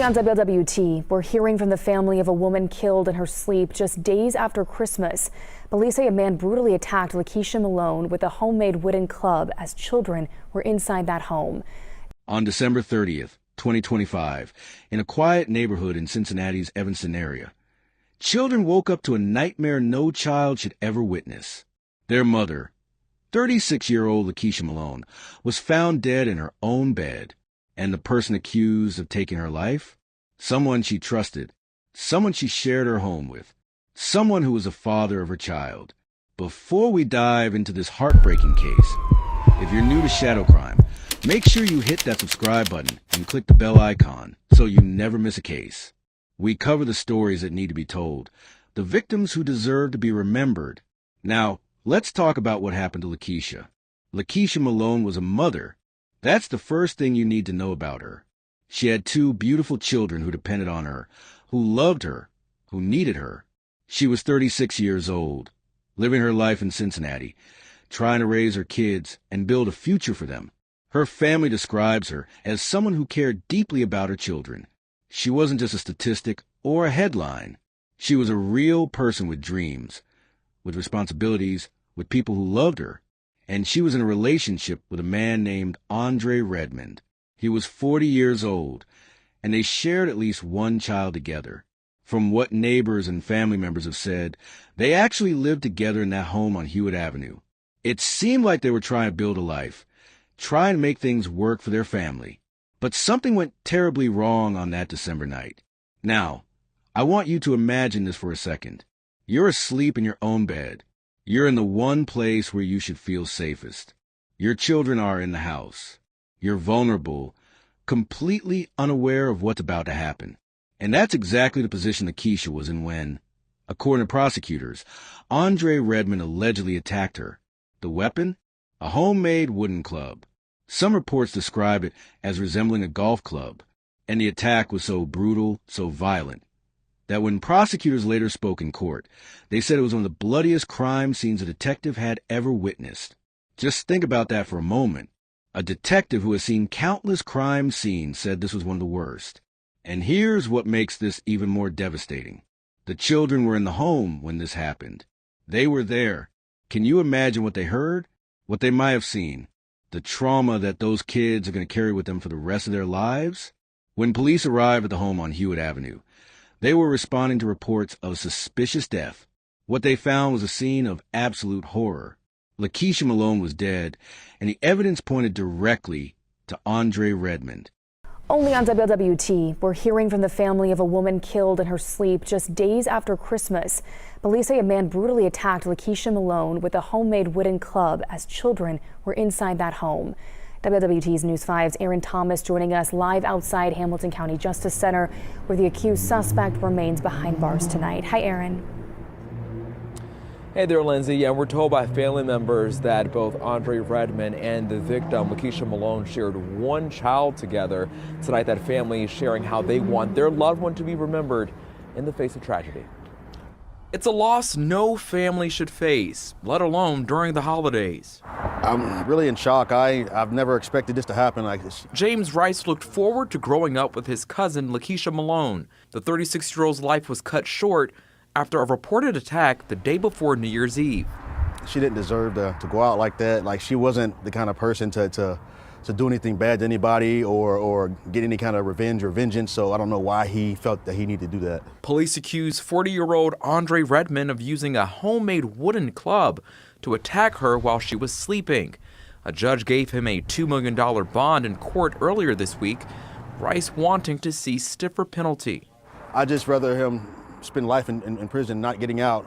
On WWT, we're hearing from the family of a woman killed in her sleep just days after Christmas. Police say a man brutally attacked LaKeisha Malone with a homemade wooden club as children were inside that home. On December 30th, 2025, in a quiet neighborhood in Cincinnati's Evanston area, children woke up to a nightmare no child should ever witness. Their mother, 36-year-old LaKeisha Malone, was found dead in her own bed. And the person accused of taking her life? Someone she trusted, someone she shared her home with, someone who was the father of her child. Before we dive into this heartbreaking case, if you're new to Shadow Crime, make sure you hit that subscribe button and click the bell icon so you never miss a case. We cover the stories that need to be told, the victims who deserve to be remembered. Now, let's talk about what happened to LaKeisha. LaKeisha Malone was a mother. That's the first thing you need to know about her. She had two beautiful children who depended on her, who loved her, who needed her. She was 36 years old, living her life in Cincinnati, trying to raise her kids and build a future for them. Her family describes her as someone who cared deeply about her children. She wasn't just a statistic or a headline. She was a real person with dreams, with responsibilities, with people who loved her. And she was in a relationship with a man named Andre Redmond. He was 40 years old, and they shared at least one child together. From what neighbors and family members have said, they actually lived together in that home on Hewitt Avenue. It seemed like they were trying to build a life, trying to make things work for their family. But something went terribly wrong on that December night. Now, I want you to imagine this for a second. You're asleep in your own bed. You're in the one place where you should feel safest. Your children are in the house. You're vulnerable, completely unaware of what's about to happen. And that's exactly the position LaKeisha was in when, according to prosecutors, Andre Redmond allegedly attacked her. The weapon? A homemade wooden club. Some reports describe it as resembling a golf club, and the attack was so brutal, so violent, that when prosecutors later spoke in court, they said it was one of the bloodiest crime scenes a detective had ever witnessed. Just think about that for a moment. A detective who has seen countless crime scenes said this was one of the worst. And here's what makes this even more devastating. The children were in the home when this happened. They were there. Can you imagine what they heard? What they might have seen? The trauma that those kids are going to carry with them for the rest of their lives? When police arrived at the home on Hewitt Avenue, they were responding to reports of a suspicious death. What they found was a scene of absolute horror. LaKeisha Malone was dead, and the evidence pointed directly to Andre Redmond. Only on WWT, we're hearing from the family of a woman killed in her sleep just days after Christmas. Police say a man brutally attacked LaKeisha Malone with a homemade wooden club as children were inside that home. WWT's News 5's Aaron Thomas joining us live outside Hamilton County Justice Center, where the accused suspect remains behind bars tonight. Hi, Aaron. Hey there, Lindsay. Yeah, we're told by family members that both Andre Redmond and the victim, LaKeisha Malone, shared one child together. Tonight, that family is sharing how they want their loved one to be remembered in the face of tragedy. It's a loss no family should face, let alone during the holidays. I'm really in shock. I've never expected this to happen like this. James Rice looked forward to growing up with his cousin, LaKeisha Malone. The 36-year-old's life was cut short after a reported attack the day before New Year's Eve. She didn't deserve to go out like that. Like, she wasn't the kind of person to do anything bad to anybody or get any kind of revenge or vengeance, so I don't know why he felt that he needed to do that. Police accused 40-year-old Andre Redmond of using a homemade wooden club to attack her while she was sleeping. A judge gave him a $2 million bond in court earlier this week, Rice wanting to see stiffer penalty. I'd just rather him spend life in prison, not getting out.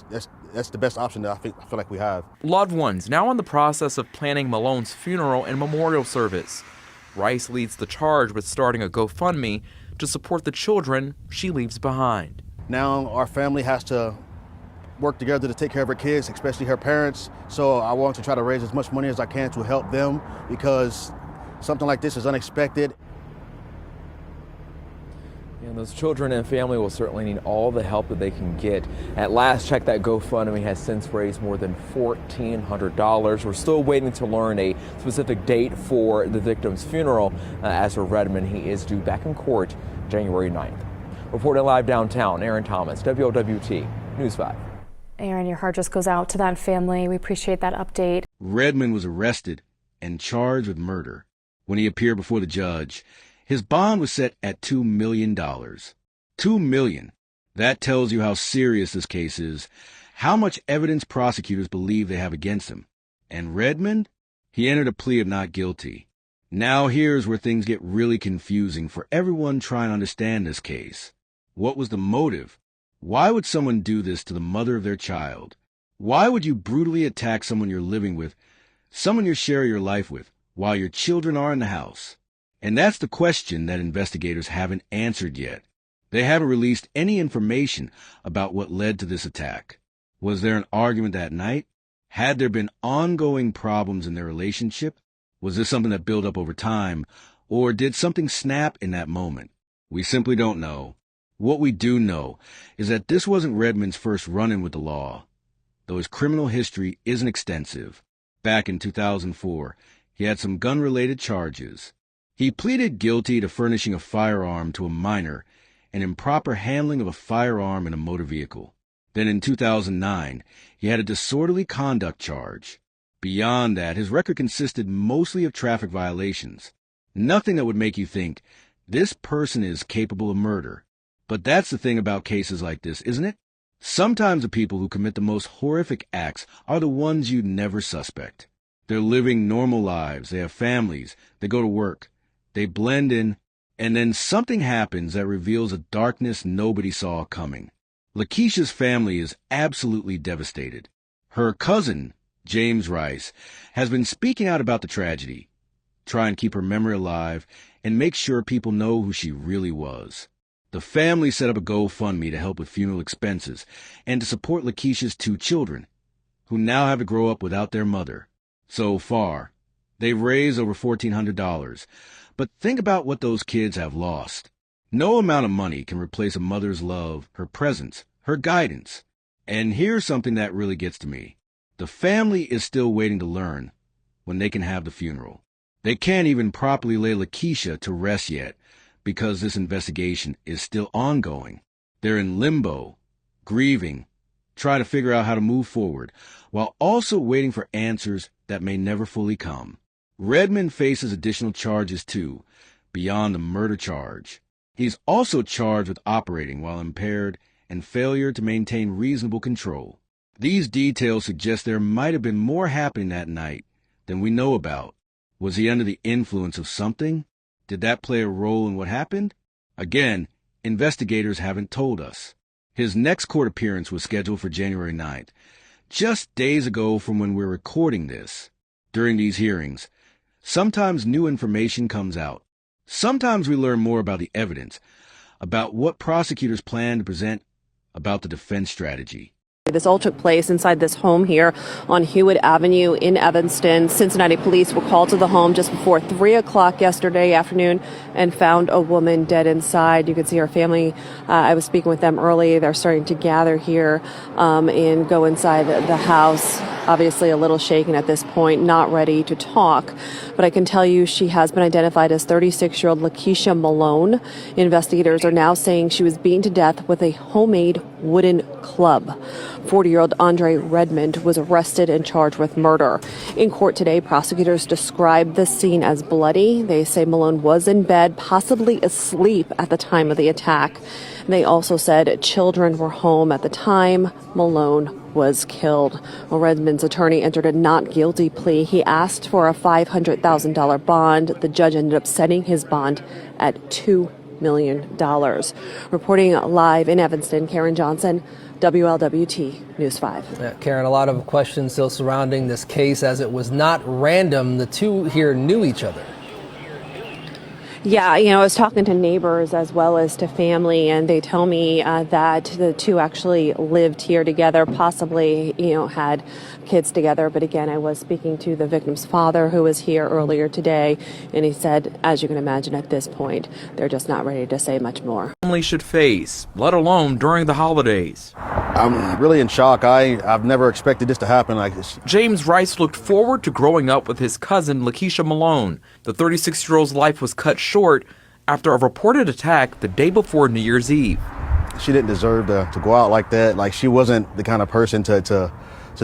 That's the best option that I feel like we have. Loved ones now in the process of planning Malone's funeral and memorial service. Rice leads the charge with starting a GoFundMe to support the children she leaves behind. Now our family has to work together to take care of her kids, especially her parents. So I want to try to raise as much money as I can to help them, because something like this is unexpected. And those children and family will certainly need all the help that they can get. At last check, that GoFundMe has since raised more than $1,400. We're still waiting to learn a specific date for the victim's funeral. As for Redmond, he is due back in court January 9th. Reporting live downtown, Aaron Thomas, WLWT News 5. Aaron, your heart just goes out to that family. We appreciate that update. Redmond was arrested and charged with murder. When he appeared before the judge, his bond was set at $2 million. $2 million. That tells you how serious this case is, how much evidence prosecutors believe they have against him. And Redmond? He entered a plea of not guilty. Now here's where things get really confusing for everyone trying to understand this case. What was the motive? Why would someone do this to the mother of their child? Why would you brutally attack someone you're living with, someone you share your life with, while your children are in the house? And that's the question that investigators haven't answered yet. They haven't released any information about what led to this attack. Was there an argument that night? Had there been ongoing problems in their relationship? Was this something that built up over time? Or did something snap in that moment? We simply don't know. What we do know is that this wasn't Redmond's first run-in with the law, though his criminal history isn't extensive. Back in 2004, he had some gun-related charges. He pleaded guilty to furnishing a firearm to a minor and improper handling of a firearm in a motor vehicle. Then in 2009, he had a disorderly conduct charge. Beyond that, his record consisted mostly of traffic violations. Nothing that would make you think, this person is capable of murder. But that's the thing about cases like this, isn't it? Sometimes the people who commit the most horrific acts are the ones you'd never suspect. They're living normal lives, they have families, they go to work, they blend in, and then something happens that reveals a darkness nobody saw coming. LaKeisha's family is absolutely devastated. Her cousin, James Rice, has been speaking out about the tragedy, trying to keep her memory alive and make sure people know who she really was. The family set up a GoFundMe to help with funeral expenses and to support LaKeisha's 2 children, who now have to grow up without their mother. So far, they've raised over $1,400. But think about what those kids have lost. No amount of money can replace a mother's love, her presence, her guidance. And here's something that really gets to me. The family is still waiting to learn when they can have the funeral. They can't even properly lay LaKeisha to rest yet, because this investigation is still ongoing. They're in limbo, grieving, trying to figure out how to move forward, while also waiting for answers that may never fully come. Redmond faces additional charges too, beyond the murder charge. He's also charged with operating while impaired and failure to maintain reasonable control. These details suggest there might have been more happening that night than we know about. Was he under the influence of something? Did that play a role in what happened? Again, investigators haven't told us. His next court appearance was scheduled for January 9th, just days ago from when we're recording this. During these hearings, sometimes new information comes out. Sometimes we learn more about the evidence, about what prosecutors plan to present, about the defense strategy. This all took place inside this home here on Hewitt Avenue in Evanston. Cincinnati police were called to the home just before 3 o'clock yesterday afternoon and found a woman dead inside. You can see her family. I was speaking with them early. They're starting to gather here and go inside the house. Obviously a little shaken at this point, not ready to talk. But I can tell you she has been identified as 36-year-old LaKeisha Malone. Investigators are now saying she was beaten to death with a homemade wooden club. 40-year-old Andre Redmond was arrested and charged with murder. In court today, prosecutors described the scene as bloody. They say Malone was in bed, possibly asleep at the time of the attack. They also said children were home at the time Malone was killed. Well, Redmond's attorney entered a not guilty plea. He asked for a $500,000 bond. The judge ended up setting his bond at $2 million. Reporting live in Evanston, Karen Johnson, WLWT News 5. Karen, a lot of questions still surrounding this case as it was not random. The two here knew each other. Yeah, I was talking to neighbors as well as to family, and they tell me that the two actually lived here together, possibly, had kids together. But again, I was speaking to the victim's father, who was here earlier today, and he said, as you can imagine at this point, they're just not ready to say much more. Family should face, let alone during the holidays. I'm really in shock. I've never expected this to happen like this. James Rice looked forward to growing up with his cousin, LaKeisha Malone. The 36-year-old's life was cut short after a reported attack the day before New Year's Eve. She didn't deserve to go out like that. Like, she wasn't the kind of person to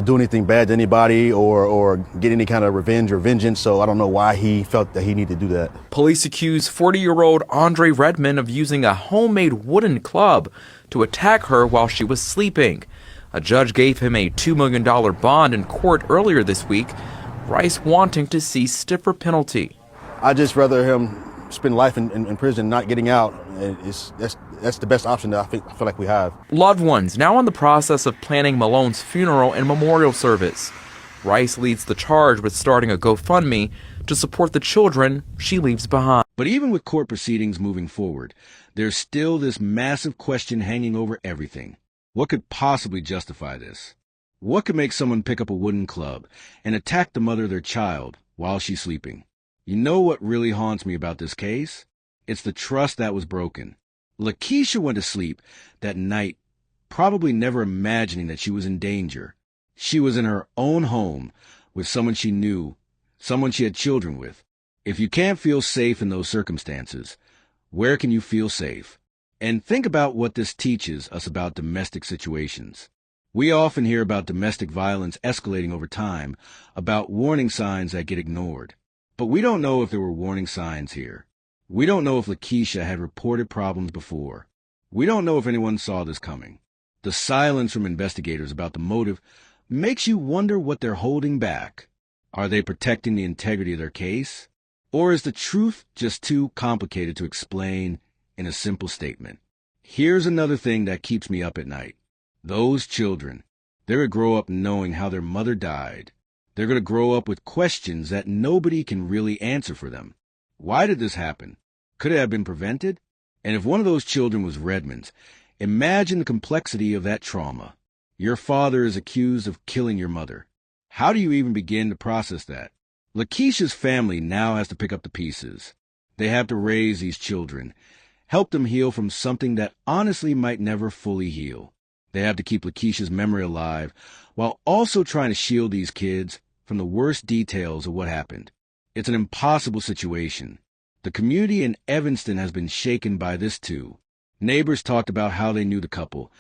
do anything bad to anybody or get any kind of revenge or vengeance. So I don't know why he felt that he needed to do that. Police accuse 40-year-old Andre Redmond of using a homemade wooden club to attack her while she was sleeping. A judge gave him a $2 million bond in court earlier this week, Rice wanting to see stiffer penalty. I'd just rather him spend life in prison, not getting out. That's the best option that I feel like we have. Loved ones now in the process of planning Malone's funeral and memorial service. Rice leads the charge with starting a GoFundMe to support the children she leaves behind. But even with court proceedings moving forward, there's still this massive question hanging over everything. What could possibly justify this? What could make someone pick up a wooden club and attack the mother of their child while she's sleeping? You know what really haunts me about this case? It's the trust that was broken. LaKeisha went to sleep that night, probably never imagining that she was in danger. She was in her own home with someone she knew, someone she had children with. If you can't feel safe in those circumstances, where can you feel safe? And think about what this teaches us about domestic situations. We often hear about domestic violence escalating over time, about warning signs that get ignored. But we don't know if there were warning signs here. We don't know if LaKeisha had reported problems before. We don't know if anyone saw this coming. The silence from investigators about the motive makes you wonder what they're holding back. Are they protecting the integrity of their case? Or is the truth just too complicated to explain in a simple statement? Here's another thing that keeps me up at night. Those children, they're going to grow up knowing how their mother died. They're going to grow up with questions that nobody can really answer for them. Why did this happen? Could it have been prevented? And if one of those children was Redmond's, imagine the complexity of that trauma. Your father is accused of killing your mother. How do you even begin to process that? LaKeisha's family now has to pick up the pieces. They have to raise these children, help them heal from something that honestly might never fully heal. They have to keep LaKeisha's memory alive while also trying to shield these kids from the worst details of what happened. It's an impossible situation. The community in Evanston has been shaken by this too. Neighbors talked about how they knew the couple,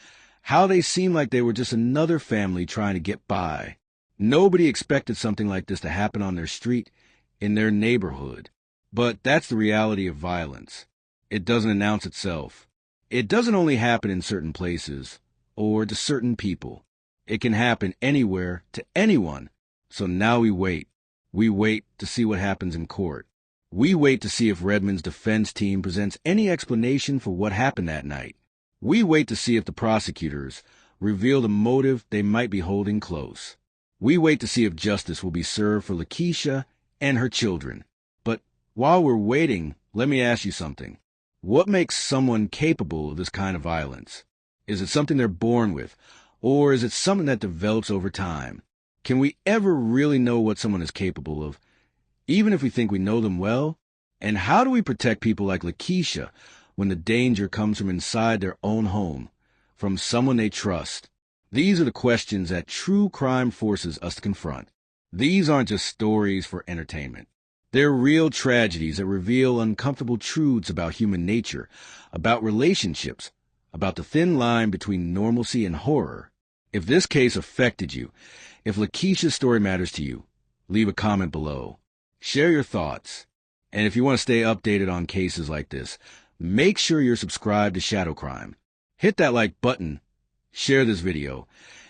how they seemed like they were just another family trying to get by. Nobody expected something like this to happen on their street, in their neighborhood. But that's the reality of violence. It doesn't announce itself. It doesn't only happen in certain places or to certain people. It can happen anywhere to anyone. So now we wait. We wait to see what happens in court. We wait to see if Redmond's defense team presents any explanation for what happened that night. We wait to see if the prosecutors reveal the motive they might be holding close. We wait to see if justice will be served for LaKeisha and her children. But while we're waiting, let me ask you something. What makes someone capable of this kind of violence? Is it something they're born with, or is it something that develops over time? Can we ever really know what someone is capable of, even if we think we know them well? And how do we protect people like LaKeisha when the danger comes from inside their own home, from someone they trust? These are the questions that true crime forces us to confront. These aren't just stories for entertainment. They're real tragedies that reveal uncomfortable truths about human nature, about relationships, about the thin line between normalcy and horror. If this case affected you, if LaKeisha's story matters to you, leave a comment below. Share your thoughts. And if you want to stay updated on cases like this, make sure you're subscribed to Shadow Crime. Hit that like button, share this video,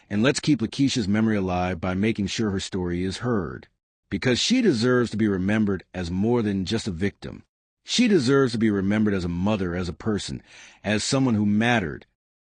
and let's keep LaKeisha's memory alive by making sure her story is heard. Because she deserves to be remembered as more than just a victim. She deserves to be remembered as a mother, as a person, as someone who mattered,